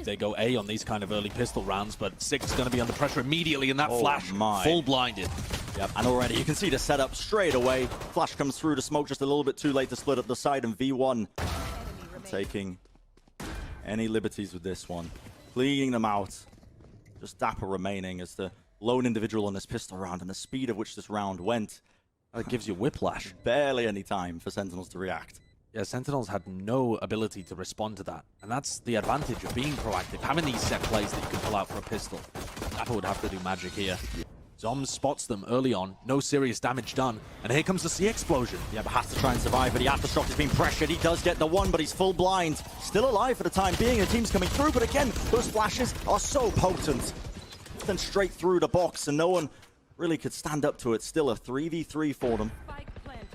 they go A on these kind of early pistol rounds, but Six is going to be under pressure immediately in that flash, full blinded. Yep, and already you can see the setup straight away. Flash comes through to smoke just a little bit too late to split up the side, and V1 taking any liberties with this one. Cleaning them out. Just Dapper remaining as the lone individual on this pistol round, and the speed of which this round went. That gives you whiplash. Barely any time for Sentinels to react. Yeah, Sentinels had no ability to respond to that. And that's the advantage of being proactive, having these set plays that you can pull out for a pistol. Dapper would have to do magic here. Zombs spots them early on, no serious damage done, and here comes the C explosion. Yeah, but has to try and survive, but the aftershock is being pressured. He does get the one, but he's full blind. Still alive for the time being, the team's coming through, but again, those flashes are so potent. Then straight through the box, and no one really could stand up to it. Still a 3v3 for them.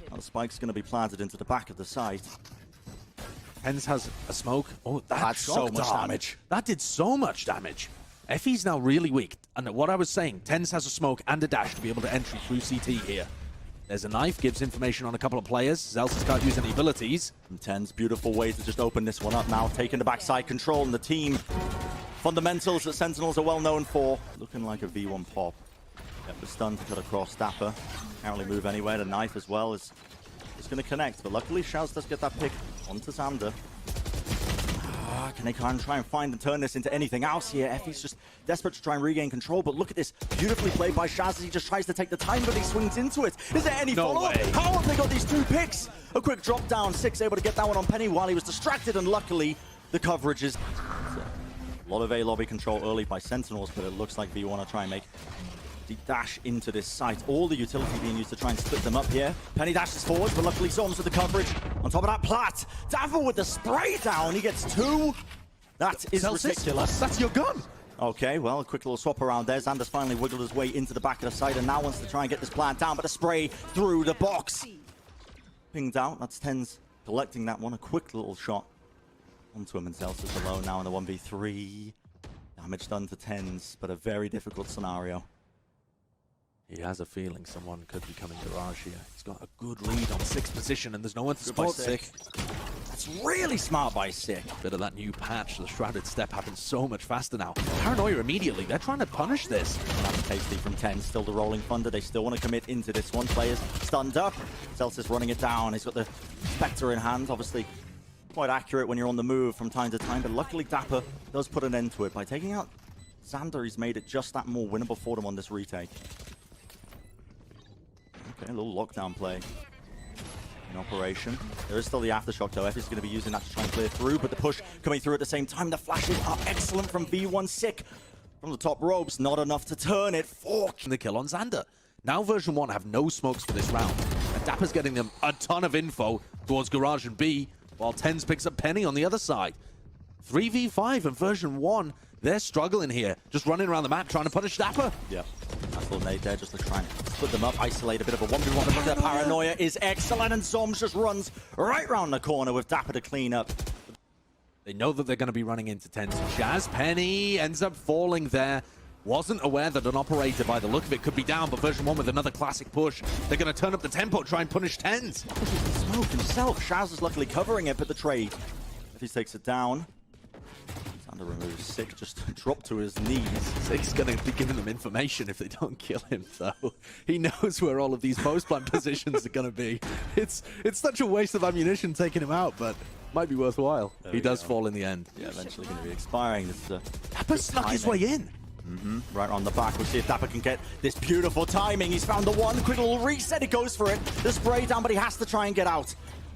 Now the spike's going to be planted into the back of the site. TenZ has a smoke. Oh, That's so much damage. That did so much damage. Effie's now really weak. And what I was saying, TenZ has a smoke and a dash to be able to entry through CT here. There's a knife, gives information on a couple of players. Zelsis can't use any abilities. And TenZ, beautiful way to just open this one up now, taking the backside control, and the team fundamentals that Sentinels are well known for. Looking like a V1 pop. Yep, the stun to cut across Dapper. Can't really move anywhere. The knife as well is going to connect, but luckily Shaz does get that pick onto Xander. Can they try and find and turn this into anything else here? Effie's just desperate to try and regain control, but look at this. Beautifully played by Shaz as he just tries to take the time, but he swings into it. Is there any follow-up? How have they got these two picks? A quick drop down. Six able to get that one on Penny while he was distracted, and luckily the coverage is... A lot of A lobby control early by Sentinels, but it looks like V1 are trying to make the dash into this site. All the utility being used to try and split them up here. Penny dashes forward, but luckily Zoms with the coverage. On top of that, Platt. Dapper with the spray down. He gets two. That is ridiculous. That's your gun. Okay, well, a quick little swap around there. Xander's finally wiggled his way into the back of the site and now wants to try and get this plant down, but a spray through the box. Pinged out. That's TenZ collecting that one. A quick little shot onto him, and Zelsis alone now in the 1v3. Damage done to TenZ, but a very difficult scenario. He has a feeling someone could be coming Garage here. He's got a good lead on Six position, and there's no one to support Sick. That's really smart by Sick. Bit of that new patch, the Shrouded Step happens so much faster now. Paranoia immediately, they're trying to punish this. That's tasty from TenZ, still the rolling thunder. They still want to commit into this one. Players stunned up. Zelsis running it down. He's got the Spectre in hand, obviously quite accurate when you're on the move from time to time, but luckily Dapper does put an end to it. By taking out Xander, he's made it just that more winnable for them on this retake. Okay, a little lockdown play in operation. There is still the aftershock though. F is going to be using that to try and clear through, but the push coming through at the same time. The flashes are excellent from V1. Sick from the top ropes, not enough to turn it. Fork. The kill on Xander. Now version 1 have no smokes for this round, and Dapper's getting them a ton of info towards Garage and B, while TenZ picks up Penny on the other side. 3v5 and version 1, they're struggling here, just running around the map trying to punish Dapper. Yeah, nice little nade there, just to try and split them up, isolate a bit of a 1v1, but their paranoia is excellent, and Zoms just runs right round the corner with Dapper to clean up. They know that they're going to be running into TenZ. Shaz Penny ends up falling there. Wasn't aware that an operator, by the look of it, could be down, but version 1 with another classic push. They're going to turn up the tempo, try and punish TenZ. Smoke himself. Shaz is luckily covering it, but the trade. If he takes it down, Xander removes Sick, just drop to his knees. Sick's going to be giving them information if they don't kill him, though. He knows where all of these post-plant positions are going to be. It's such a waste of ammunition taking him out, but might be worthwhile. He does fall in the end. Yeah, eventually going to be expiring. Dapper snuck his way in. Right on the back. We'll see if Dapper can get this beautiful timing. He's found the one. Quick little reset. He goes for it. The spray down, but he has to try and get out.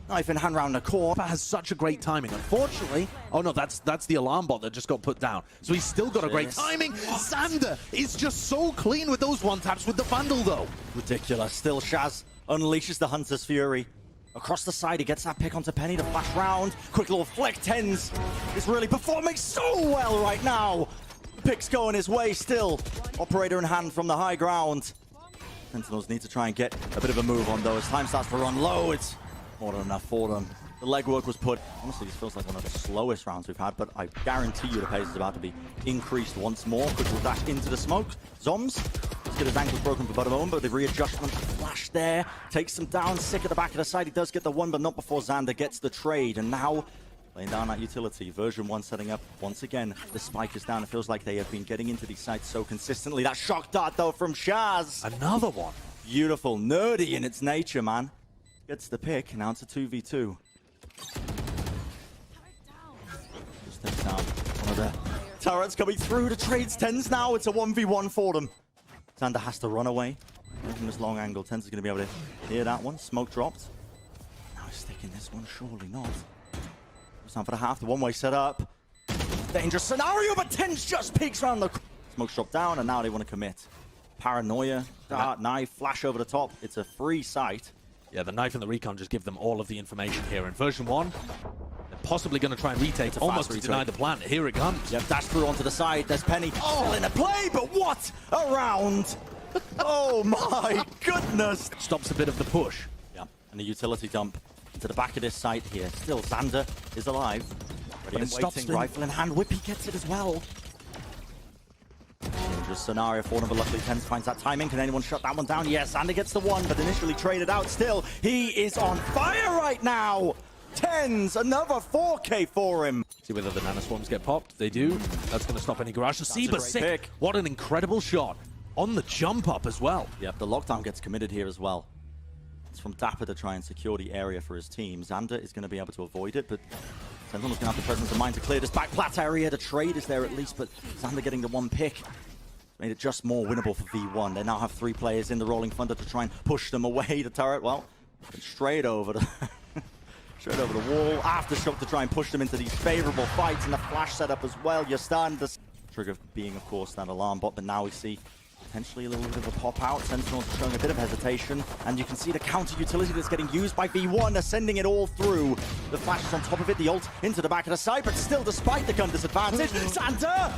Knife in hand round the corner. Dapper has such a great timing. Unfortunately, oh no, that's the alarm bot that just got put down. So he's still got a great timing. Xander is just so clean with those one taps with the Vandal though. Ridiculous. Still Shaz unleashes the Hunter's Fury. Across the side, he gets that pick onto Penny to flash round. Quick little flick. TenZ is really performing so well right now. Pick's going his way still. Operator in hand from the high ground. Sentinels need to try and get a bit of a move on though. As time starts to run low, it's more than enough for them. The legwork was put. Honestly, this feels like one of the slowest rounds we've had, but I guarantee you the pace is about to be increased once more. Quick little dash into the smoke. Zoms, let's get his ankles broken for about a moment, but the readjustment flash there takes him down. Sick at the back of the side. He does get the one, but not before Xander gets the trade. And now Laying down that utility. Version 1 setting up once again. The spike is down. It feels like they have been getting into these sites so consistently. That shock dart, though, from Shaz. Another one. Beautiful. Nerdy in its nature, man. Gets the pick. Now it's a 2v2. Just takes down one of the turrets coming through. The trades Tens now. It's a 1v1 for them. Xander has to run away from this long angle. Tens is going to be able to hear that one. Smoke dropped. Now he's sticking this one. Surely not. It's time for the half. The one-way setup. Dangerous scenario, but Tens just peeks around the... Smoke dropped down, and now they want to commit. Paranoia. Dart, knife, flash over the top. It's a free sight. Yeah, the knife and the recon just give them all of the information here. In version 1, they're possibly going to try and retake, almost to deny the plant. Here it comes. Yep, dash through onto the side. There's Penny still in the play, but what a round! Oh my goodness! Stops a bit of the push. Yeah, and the utility dump into the back of this site here. Still, Xander is alive. Ready and waiting, rifle in hand. Whippy gets it as well. Dangerous scenario for them, but luckily Tens finds that timing. Can anyone shut that one down? Yes, Xander gets the one, but initially traded out. Still, he is on fire right now! Tens, another 4K for him. See whether the nanoswarms get popped. They do. That's going to stop any garage. Seaber sick. Pick. What an incredible shot. On the jump up as well. Yep, the lockdown gets committed here as well. It's from Dapper to try and secure the area for his team. Xander is going to be able to avoid it, but Sentinel's going to have the presence of mind to clear this back plat area. The trade is there at least, but Xander getting the one pick made it just more winnable for V1. They now have 3 players in the Rolling Thunder to try and push them away. The turret, well, straight over the straight over the wall. Aftershock to try and push them into these favorable fights, and the flash setup as well. You're starting to trigger being, of course, that alarm bot, but now we see potentially a little bit of a pop out. Sentinels are showing a bit of hesitation, and you can see the counter utility that's getting used by V1. They're sending it all through. The flash is on top of it, the ult into the back of the side, but still, despite the gun disadvantage, Xander!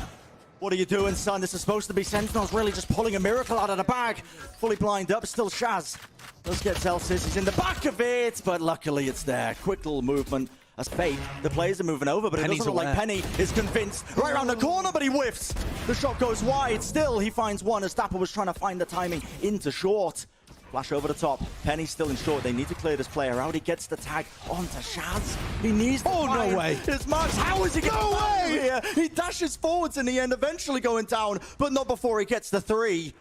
What are you doing, son? This is supposed to be Sentinels really just pulling a miracle out of the bag. Fully blind up, still Shaz. Does get Celsius, he's in the back of it, but luckily it's there. Quick little movement. As fake, the players are moving over, but it doesn't look like Penny is convinced. Right around the corner, but he whiffs. The shot goes wide. Still, he finds one as Dapper was trying to find the timing into short. Flash over the top. Penny's still in short. They need to clear this player out. He gets the tag onto Shaz. He needs to no way. His marks. How is he going to away here? He dashes forwards in the end, eventually going down, but not before he gets the 3.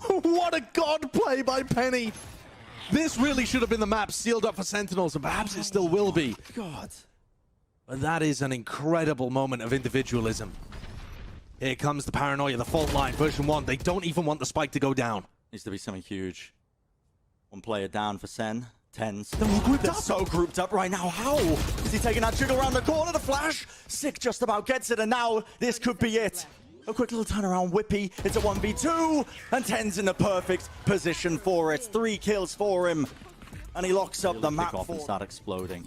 What a god play by Penny. This really should have been the map sealed up for Sentinels, and perhaps it still will be. God. But that is an incredible moment of individualism. Here comes the paranoia, the fault line, version 1. They don't even want the spike to go down. Needs to be something huge. One player down for Sen. Tens. They're so grouped up right now. How is he taking that jiggle around the corner? The flash. Sick just about gets it, and now this could be it. A quick little turnaround, Whippy. It's a 1v2, and Ten's in the perfect position for it. 3 kills for him, and he locks up the map and start exploding.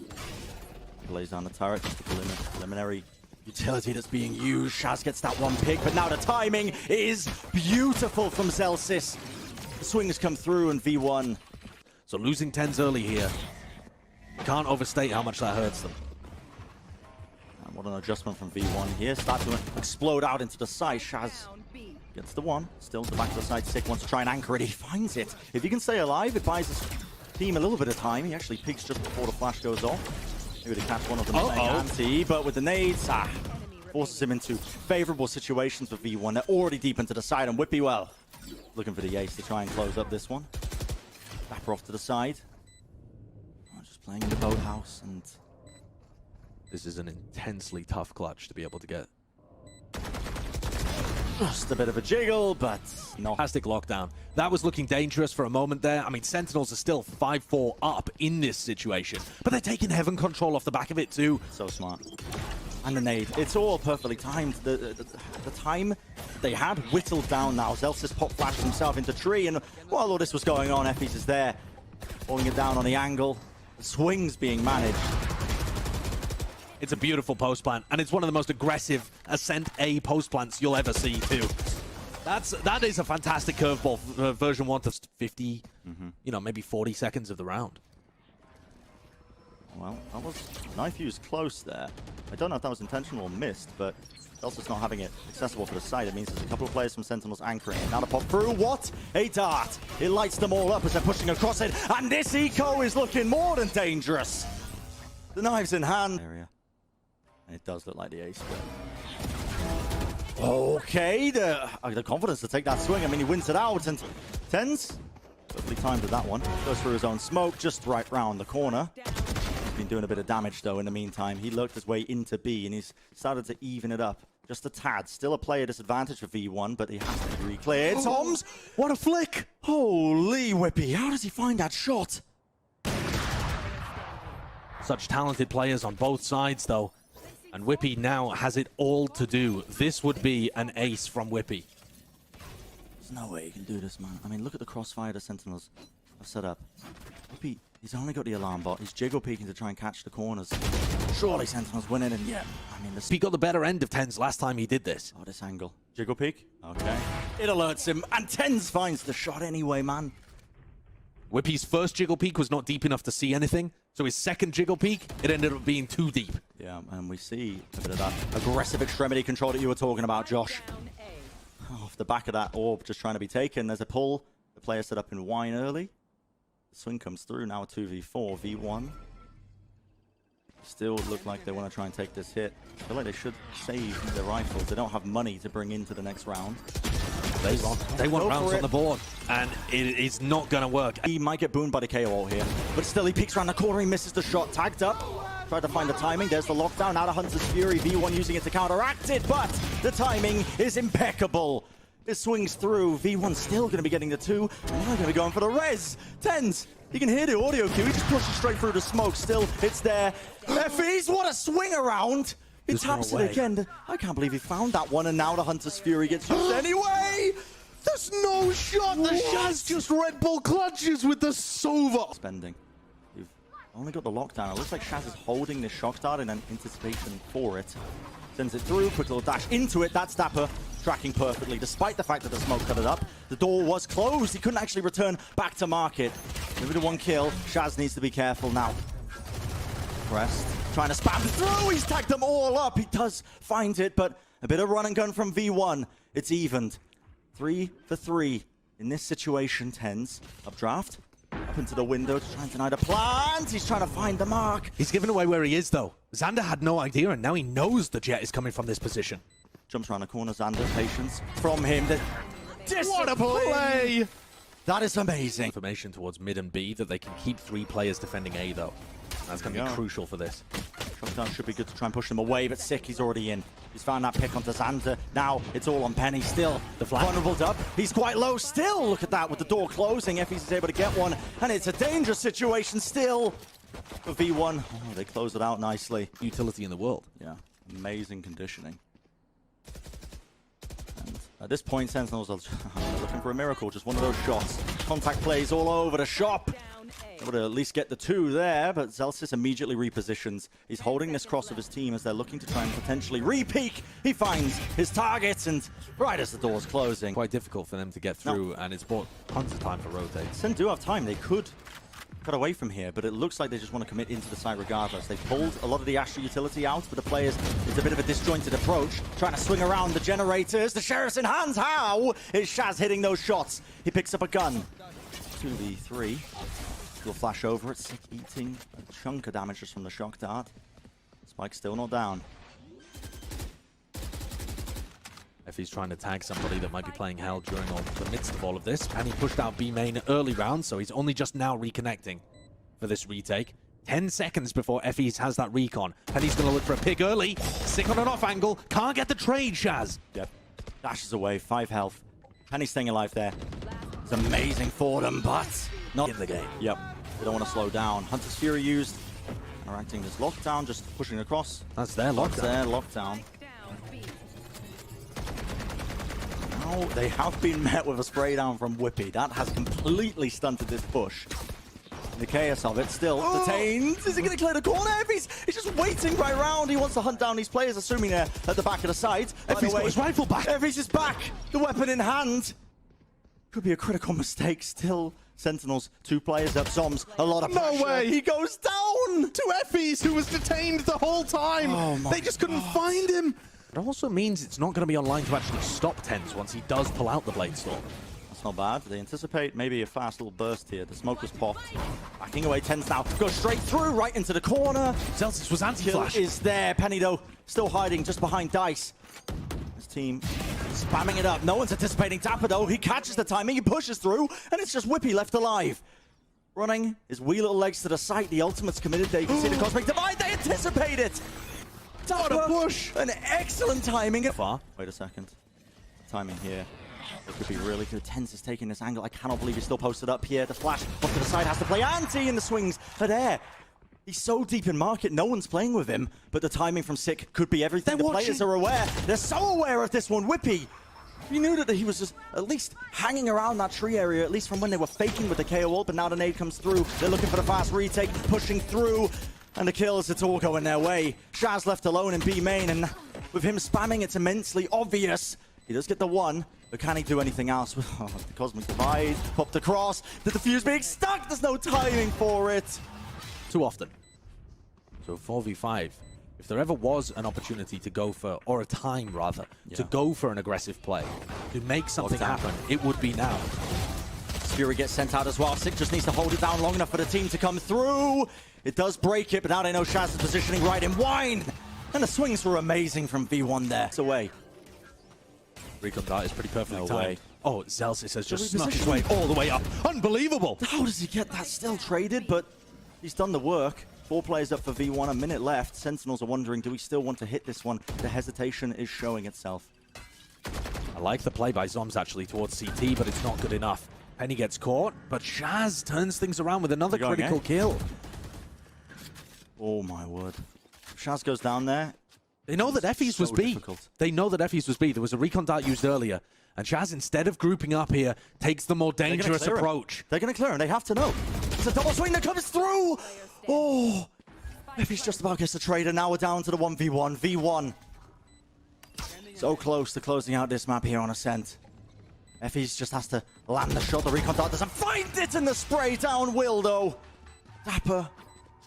Lays down the turret, just a preliminary utility that's being used. Shaz gets that one pick, but now the timing is beautiful from Celsius. The swings come through, and V1. So losing Tens early here, can't overstate how much that hurts them. What an adjustment from V1 here. Start to explode out into the side. Shaz gets the one. Still to the back of the side. Sick wants to try and anchor it. He finds it. If he can stay alive, it buys his team a little bit of time. He actually peeks just before the flash goes off. Maybe to catch one of them anti, but with the nades, forces him into favorable situations for V1. They're already deep into the side, and Whippy, well, looking for the ace to try and close up this one. Dapper off to the side. Just playing in the boathouse, and this is an intensely tough clutch to be able to get. Just a bit of a jiggle, but no. Fantastic lockdown. That was looking dangerous for a moment there. I mean, Sentinels are still 5-4 up in this situation, but they're taking heaven control off the back of it too. So smart. And the nade. It's all perfectly timed. The time they had whittled down now. Celsius pop flashed himself into tree, and while all this was going on, Effie's is there, holding it down on the angle. The swings being managed. It's a beautiful post plant, and it's one of the most aggressive Ascent A post plants you'll ever see too. That is a fantastic curveball for version 1 to 50, you know, maybe 40 seconds of the round. Well, that was knife use close there. I don't know if that was intentional or missed, but Celsius not having it accessible for the side. It means there's a couple of players from Sentinels anchoring it. Now to pop through. What a dart! It lights them all up as they're pushing across it, and this eco is looking more than dangerous. The knives in hand. Area. And it does look like the ace. But... Okay, the confidence to take that swing. I mean, he wins it out, and TenZ perfectly timed with that one. Goes through his own smoke, just right round the corner. He's been doing a bit of damage, though, in the meantime. He lurked his way into B, and he's started to even it up. Just a tad. Still a player disadvantage for V1, but he has to be re-cleared. Toms! What a flick! Holy Whippy, how does he find that shot? Such talented players on both sides, though. And Whippy now has it all to do. This would be an ace from Whippy. There's no way he can do this, man. I mean, look at the crossfire the Sentinels have set up. Whippy, he's only got the alarm bot. He's jiggle peeking to try and catch the corners. Surely Sentinels winning, and yeah, I mean, He got the better end of TenZ last time he did this. Oh, this angle. Jiggle peek? Okay. It alerts him, and TenZ finds the shot anyway, man. Whippy's first jiggle peek was not deep enough to see anything, so his second jiggle peek, it ended up being too deep. Yeah, and we see a bit of that aggressive extremity control that you were talking about, Josh. Off the back of that orb, just trying to be taken. There's a pull. The player set up in wine early. The swing comes through, now a 2v4, V1. Still look like they want to try and take this hit. I feel like they should save their rifles. They don't have money to bring into the next round. They want rounds on the board, and it is not going to work. He might get boomed by the KO ult here, but still he peeks around the corner, he misses the shot, tagged up. Tried to find the timing, there's the lockdown, out of Hunter's Fury, V1 using it to counteract it, but the timing is impeccable. It swings through, V1 still going to be getting the 2, and now going to be going for the res. TenZ, you can hear the audio cue, he just pushes straight through the smoke, still, it's there. FEs, what a swing around! He taps it again. I can't believe he found that one, and now the Hunter's Fury gets used anyway! There's no shot! The Shaz just Red Bull clutches with the Sova! Spending. You've only got the lockdown. It looks like Shaz is holding this shock dart in anticipation for it. Sends it through, quick little dash into it. That's Dapper tracking perfectly, despite the fact that the smoke cut it up. The door was closed. He couldn't actually return back to market. Maybe the one kill. Shaz needs to be careful now. Pressed. Trying to spam through. He's tagged them all up. He does find it, but a bit of run and gun from V1. It's evened. 3 for 3 in this situation. TenZ updraft. Up into the window to try and deny the plant. He's trying to find the mark. He's given away where he is, though. Xander had no idea, and now he knows the jet is coming from this position. Jumps around the corner. Xander, patience from him. What a play! That is amazing. Information towards mid and B that they can keep 3 players defending A, though. That's going to be crucial for this. Shotgun should be good to try and push them away, but Sick, he's already in. He's found that pick onto Xander. Now it's all on Penny still. The flag vulnerable up. He's quite low still. Look at that with the door closing. FEs is able to get one, and it's a dangerous situation still for V1. Oh, they close it out nicely. Utility in the world. Yeah, amazing conditioning. And at this point, Sentinels are looking for a miracle. Just one of those shots. Contact plays all over the shop. Able to at least get the 2 there, but Zellsis immediately repositions. He's holding this cross of his team as they're looking to try and potentially re-peek. He finds his targets, and right as the door's closing. Quite difficult for them to get through, and it's bought tons of time for rotate. Sen do have time. They could cut away from here, but it looks like they just want to commit into the site regardless. They pulled a lot of the Astra utility out, but the players, it's a bit of a disjointed approach, trying to swing around the generators. The Sheriff's in hands. How is Shaz hitting those shots? He picks up a gun. 2v3. Will flash over it, Sick eating a chunk of damage just from the shock dart. Spike's still not down. If he's trying to tag somebody that might be playing Hell during the midst of all of this, and he pushed out B main early round, so he's only just now reconnecting for this retake. 10 seconds before FEs has that recon, and he's going to look for a pick early. Sick on an off angle, can't get the trade, Shaz. Yep, dashes away, 5 health. Penny's staying alive there. It's amazing for them, but not in the game. Yep. They don't want to slow down. Hunter's Fury used. Interacting this lockdown, just pushing across. That's their lockdown. That's their lockdown. Now they have been met with a spray down from Whippy. That has completely stunted this push. The chaos of it still detained. Is he going to clear the corner? He's just waiting right around. He wants to hunt down these players, assuming they're at the back of the site. Effie's got his rifle back. Effie's is back. The weapon in hand. Could be a critical mistake still. Sentinels, 2 players up. Zoms, a lot of pressure. No way! He goes down! To Effie's, who was detained the whole time! Oh my they just couldn't find him! It also means it's not going to be online to actually stop TenZ once he does pull out the Blade Storm. That's not bad. They anticipate maybe a fast little burst here. The smoke was popped. Backing away, TenZ now go straight through, right into the corner. Celtics was anti-flash. Kill is there. Penny, though, still hiding just behind Dice. His team spamming it up. No one's anticipating Dapper, though. He catches the timing, he pushes through, and it's just Whippy left alive. Running his wee little legs to the site. The ultimate's committed there. You can see the Cosmic Divide. They anticipate it. What a push. An excellent timing. Far. Wait a second. Timing here. It could be really good. TenZ is taking this angle. I cannot believe he's still posted up here. The flash off to the side has to play anti, and the swings are there. He's so deep in market, no one's playing with him. But the timing from Sick could be everything. The players are aware. They're so aware of this one. Whippy, you knew that he was just at least hanging around that tree area, at least from when they were faking with the KO ult, but now the nade comes through. They're looking for the fast retake, pushing through. And the kills, it's all going their way. Shaz left alone in B main, and with him spamming, it's immensely obvious. He does get the one, but can he do anything else? The Cosmic Divide, popped across, the defuse being stuck, there's no timing for it. Too often. So 4v5. If there ever was an opportunity to go for, or a time rather, to go for an aggressive play, to make something happen, it would be now. Fury gets sent out as well. Sick just needs to hold it down long enough for the team to come through. It does break it, but now they know Shaz is positioning right in wine. And the swings were amazing from V1 there. It's away. Recon dart is pretty perfectly timed. way. Oh, Zelsis has just snuck his way all the way up. Unbelievable! How does he get that still traded? But he's done the work. 4 players up for V1, a minute left. Sentinels are wondering, do we still want to hit this one? The hesitation is showing itself. I like the play by Zoms actually towards CT, but it's not good enough. Penny gets caught, but Shaz turns things around with another critical kill. Oh my word. Shaz goes down there. They know that Effie's was B. Difficult. They know that Effie's was B. There was a recon dart used earlier. And Shaz, instead of grouping up here, takes the more dangerous approach. They're going to clear him. They have to know. It's a double swing that comes through. Oh, Effie's just about gets the trade, and now we're down to the 1v1. V1. So close to closing out this map here on Ascent. Effie's just has to land the shot. The recon dart doesn't find it in the spray down will, though. Dapper.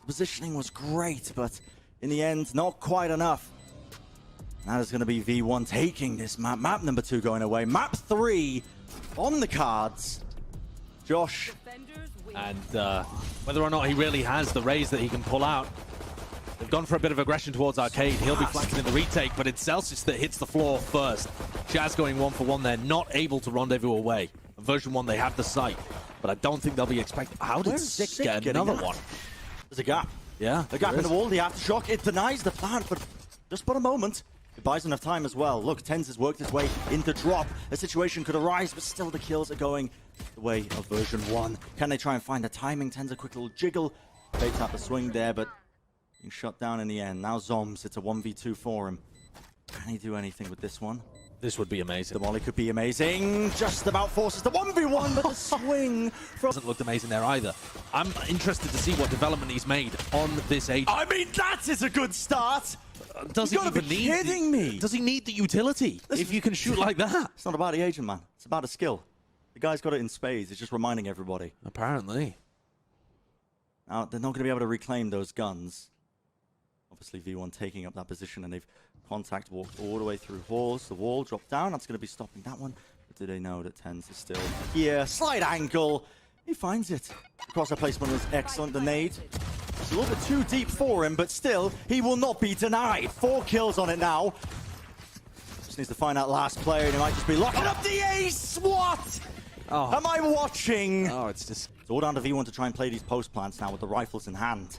Positioning was great, but in the end, not quite enough. That is going to be V1 taking this map. Map number 2 going away. Map 3 on the cards. Josh. And whether or not he really has the raise that he can pull out. They've gone for a bit of aggression towards Arcade. He'll be flanking in the retake, but it's Celsius that hits the floor first. Shaz going 1 for 1 there, not able to rendezvous away. In version 1, they have the site, but I don't think they'll be expecting... How did Sick get another one? There's a gap. Yeah. A gap in the wall, the aftershock. It denies the plant, but just for a moment. It buys enough time as well. Look, TenZ has worked his way into drop. A situation could arise, but still the kills are going the way of version 1. Can they try and find the timing? TenZ a quick little jiggle. Fakes out the swing there, but being shut down in the end. Now Zoms, it's a 1v2 for him. Can he do anything with this one? This would be amazing. The molly could be amazing. Just about forces the 1v1, but the swing hasn't looked amazing there either. I'm interested to see what development he's made on this agent. I mean, that is a good start. Does he even need? Kidding me? Does he need the utility if you can shoot like that? It's not about the agent, man. It's about a skill. The guy's got it in spades. It's just reminding everybody. Apparently. Now, they're not going to be able to reclaim those guns. Obviously, V1 taking up that position, and they've contact walked all the way through halls. The wall dropped down. That's going to be stopping that one. But do they know that TenZ is still here? Slight angle. He finds it. The crosshair placement was excellent. The nade. It's a little bit too deep for him, but still, he will not be denied. 4 kills on it now. Just needs to find that last player, and he might just be locking up the ace. What? Oh. Am I watching? Oh, it's just... It's all down to V1 to try and play these post plants now with the rifles in hand.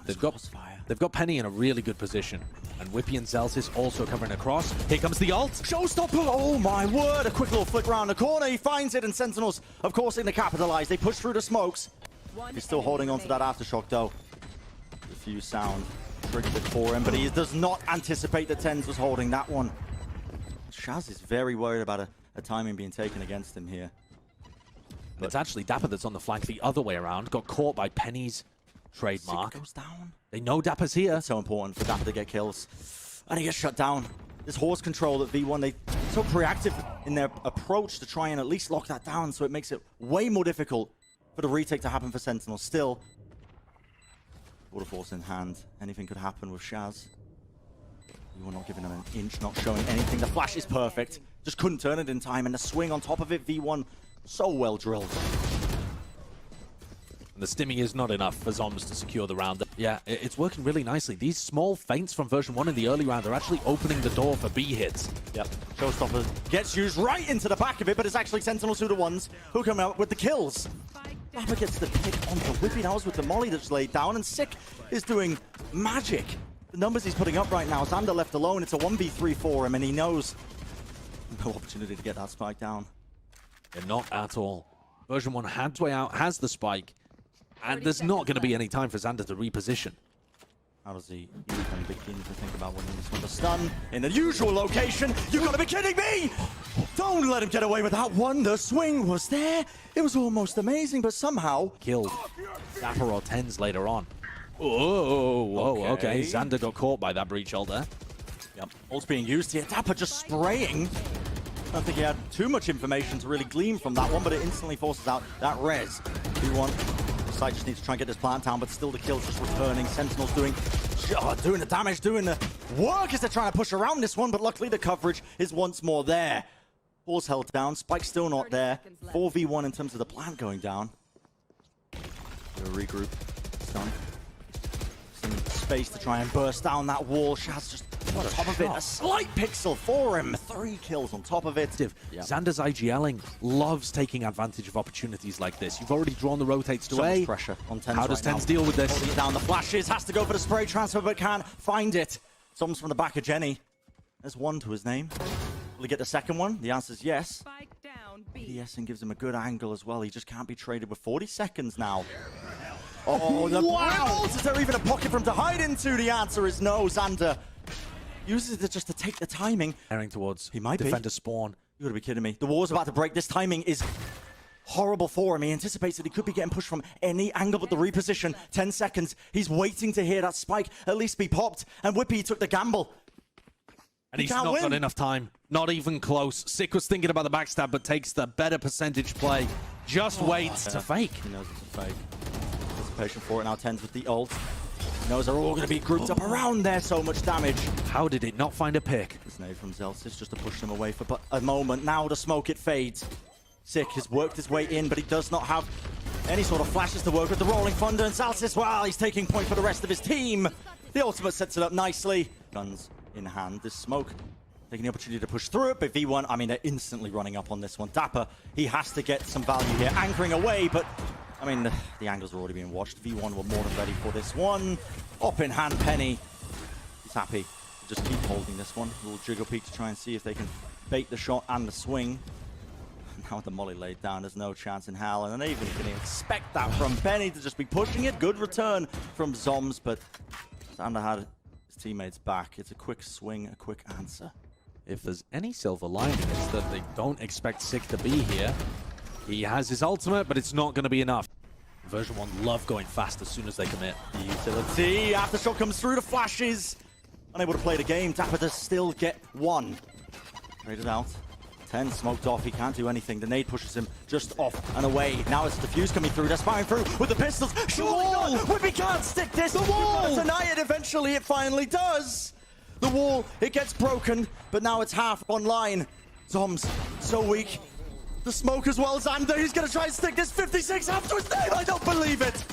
They've got Penny in a really good position. And Whippy and Zelsis also covering across. Here comes the ult. Showstopper! Oh my word! A quick little flick around the corner. He finds it, and Sentinels, of course, in to capitalize. They push through the smokes. He's still holding on to that aftershock, though. The fuse sound triggered it for him, but he does not anticipate that TenZ was holding that one. Shaz is very worried about a timing being taken against him here. But it's actually Dapper that's on the flank the other way around. Got caught by Penny's trademark. Goes down. They know Dapper's here. It's so important for Dapper to get kills. And he gets shut down. This horse control at V1, they're so proactive in their approach to try and at least lock that down, so it makes it way more difficult for the retake to happen for Sentinel. Still, Water Force in hand. Anything could happen with Shaz. You were not giving him an inch, not showing anything. The flash is perfect. just couldn't turn it in time, and the swing on top of it, V1 so well drilled. The stimming is not enough for Zombs to secure the round. Yeah, it's working really nicely. These small feints from version 1 in the early round are actually opening the door for B hits. Yep, Showstopper gets used right into the back of it, but it's actually Sentinels who are the ones who come out with the kills. Dapper gets the pick onto Whippy. That was with the molly that's laid down, and Sick is doing magic. The numbers he's putting up right now, Xander left alone, it's a 1v3 for him, and he knows no opportunity to get that spike down. Yeah, not at all. Version 1 had its way out, has the spike, and there's not going to be any time for Xander to reposition. How does he even begin to think about winning this one? The stun in the usual location. You've got to be kidding me! Don't let him get away with that one. The swing was there. It was almost amazing, but somehow killed Dapper or Tens later on. Oh, okay. Xander got caught by that breach ult there. Yep, ult's being used here. Dapper just spraying. I don't think he had too much information to really glean from that one, but it instantly forces out that res. V1. Side just needs to try and get this plant down, but still the kill's just returning. Sentinels doing the damage, doing the work as they're trying to push around this one, but luckily the coverage is once more there. Ball's held down, Spike's still not there. 4v1 in terms of the plant going down. Regroup. Stun. Some space to try and burst down that wall. Shaz just on top of it. A slight pixel for him. 3 kills on top of it. Yep. Xander's IGLing loves taking advantage of opportunities like this. You've already drawn the rotates to So A. much pressure on Tens. How does Tens deal with this? Holding it down the flashes, has to go for the spray transfer, but can't find it. Someone's from the back of Jenny. There's 1 to his name. Will he get the second one? The answer's yes. Yes, and gives him a good angle as well. He just can't be traded with 40 seconds now. Oh, wow! Is there even a pocket for him to hide into? The answer is no. Xander uses it just to take the timing. Heading towards He might defender spawn. You gotta be kidding me. The war's about to break. This timing is horrible for him. He anticipates that he could be getting pushed from any angle, but the reposition, 10 seconds. He's waiting to hear that spike at least be popped. And Whippy took the gamble. And he's not got enough time. Not even close. Sick was thinking about the backstab, but takes the better percentage play. Just waits. It's a fake. He knows it's a fake. Anticipation for it now. Tens with the ult. He knows they're all going to be grouped up around there. So much damage. How did it not find a pick? This nade from Zelsis just to push them away for but a moment. Now the smoke, it fades. Sick has worked his way in, but he does not have any sort of flashes to work with. The Rolling Thunder and Zelsis, well, he's taking point for the rest of his team. The ultimate sets it up nicely. Guns in hand. This smoke taking the opportunity to push through it, but V1, I mean, they're instantly running up on this one. Dapper, he has to get some value here, anchoring away, but I mean, the angles are already being watched. V1 were more than ready for this one. Up in hand, Penny. He's happy to just keep holding this one. A little jiggle peek to try and see if they can bait the shot and the swing. Now with the molly laid down, there's no chance in hell, and then even you can expect that from Penny to just be pushing it. Good return from Zombs, but Xander had his teammates back. It's a quick swing, a quick answer. If there's any silver lining, it's that they don't expect Sick to be here. He has his ultimate, but it's not going to be enough. Version 1 love going fast as soon as they commit. The utility, aftershock comes through, the flashes. Unable to play the game, Dapper does still get 1. Traded out. 10 smoked off, he can't do anything. The nade pushes him just off and away. Now it's the fuse coming through, they're firing through with the pistols. Surely not! Whippy can't stick this! The wall! Deny it, eventually it finally does! The wall, it gets broken, but now it's half online. Zombs, so weak. The smoke as well, Xander, he's gonna try and stick this 56 after his name, I don't believe it!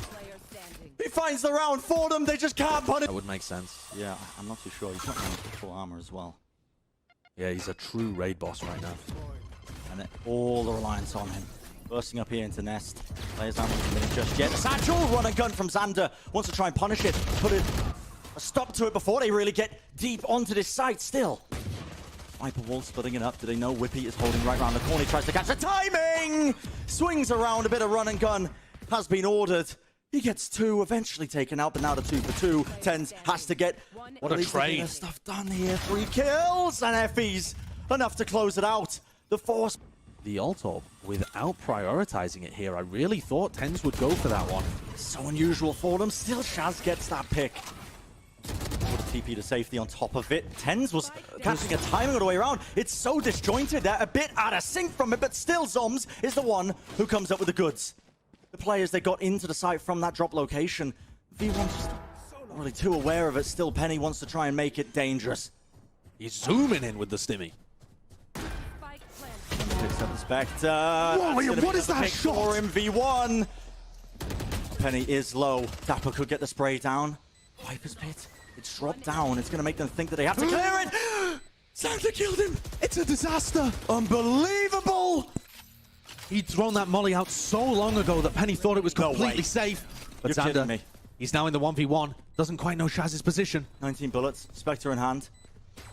He finds the round for them, they just can't put it. That would make sense. Yeah, I'm not too sure, he's not running full armor as well. Yeah, he's a true raid boss right now. And then all the reliance on him. Bursting up here into Nest. Players aren't committing just yet. Satchel, run and gun from Xander. Wants to try and punish it. Put a stop to it before they really get deep onto this site still. Viper Wall splitting it up. Do they know Whippy is holding right around the corner? He tries to catch the timing! Swings around, a bit of run and gun has been ordered. He gets 2, eventually taken out, but now the 2 for 2. Tens has to get what a trade. Stuff done here. 3 kills and Effie's enough to close it out. The force. The ult orb, without prioritizing it here, I really thought Tens would go for that one. So unusual for them. Still Shaz gets that pick. What a TP to safety on top of it. Tens was catching a timing all the way around. It's so disjointed. They're a bit out of sync from it, but still Zombs is the one who comes up with the goods. The players, they got into the site from that drop location. V1 just not really too aware of it. Still, Penny wants to try and make it dangerous. He's zooming in with the stimmy. Spectre. What is that shot? For him, V1. Penny is low. Dapper could get the spray down. Viper's Pit. It's dropped down. It's going to make them think that they have to clear it. Santa killed him. It's a disaster. Unbelievable. He'd thrown that molly out so long ago that Penny thought it was completely safe. But You're kidding Xander, me. he's now in the 1v1. Doesn't quite know Shaz's position. 19 bullets. Spectre in hand.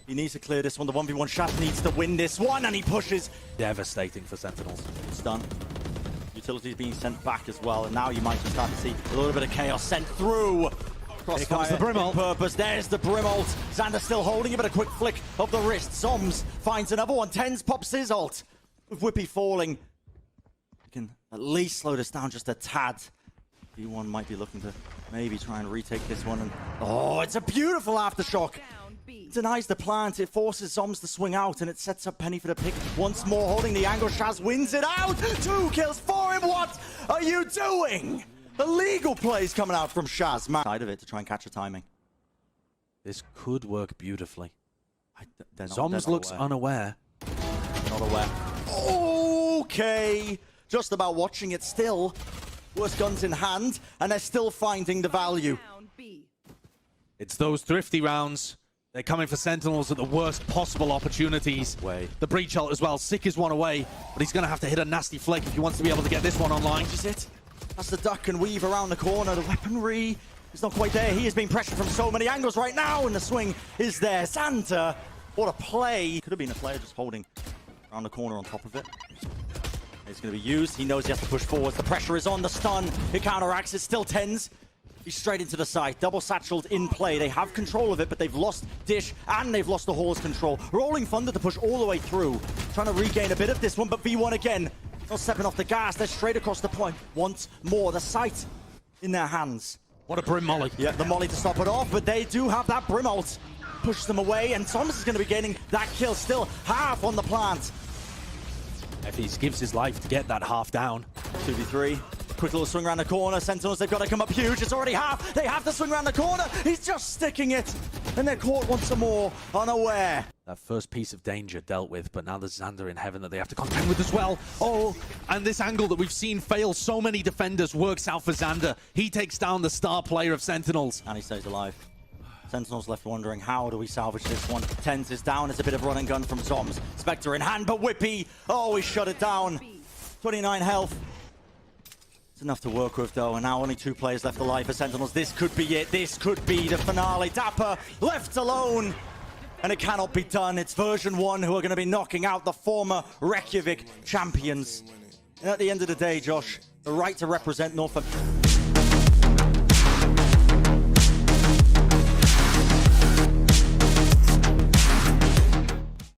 He needs to clear this one. The 1v1 Shaz needs to win this one, and he pushes. Devastating for Sentinels. It's done. Utilities being sent back as well, and now you might just start to see a little bit of chaos sent through. Here comes the Brim ult. Purpose. There's the Brim ult. Xander still holding it, but a quick flick of the wrist. Zoms finds another one. Tens pops his ult. With Whippy falling, we can at least slow this down just a tad. V1 might be looking to maybe try and retake this one. And oh, it's a beautiful aftershock. It denies the plant. It forces Zoms to swing out, and it sets up Penny for the pick once more, holding the angle. Shaz wins it out. 2 kills for him. What are you doing? Illegal plays coming out from Shaz. Side of it to try and catch a timing. This could work beautifully. Zoms looks unaware. Not aware. Okay. Just about watching it still. Worst guns in hand, and they're still finding the value. It's those thrifty rounds. They're coming for Sentinels at the worst possible opportunities. The breach ult as well. Sick is one away, but he's going to have to hit a nasty flick if he wants to be able to get this one online. Is it? That's the duck and weave around the corner. The weaponry is not quite there. He is being pressured from so many angles right now, and the swing is there. Santa, what a play. Could have been a player just holding around the corner on top of it. It's going to be used. He knows he has to push forwards. The pressure is on. The stun. It counteracts. It's still tens. He's straight into the side. Double satcheled in play. They have control of it, but they've lost Dish and they've lost the Hall's control. Rolling Thunder to push all the way through. Trying to regain a bit of this one, but V1 again. Not stepping off the gas. They're straight across the point. Once more, the sight in their hands. What a Brim molly. Yeah, the molly to stop it off, but they do have that Brim ult. Push them away, and Thomas is going to be gaining that kill. Still half on the plant. If he gives his life to get that half down. 2v3. Quick little swing around the corner. Sentinels, they've got to come up huge. It's already half. They have to swing around the corner. He's just sticking it. And they're caught once more, unaware. That first piece of danger dealt with, but now there's Xander in heaven that they have to contend with as well. Oh, and this angle that we've seen fail so many defenders works out for Xander. He takes down the star player of Sentinels. And he stays alive. Sentinels left wondering, how do we salvage this one? Tens is down. It's a bit of run and gun from Zoms. Spectre in hand, but Whippy. Oh, he shut it down. 29 health. It's enough to work with, though, and now only 2 players left alive for Sentinels. This could be it. This could be the finale. Dapper left alone, and it cannot be done. It's version 1 who are going to be knocking out the former Reykjavik champions. And at the end of the day, Josh, the right to represent North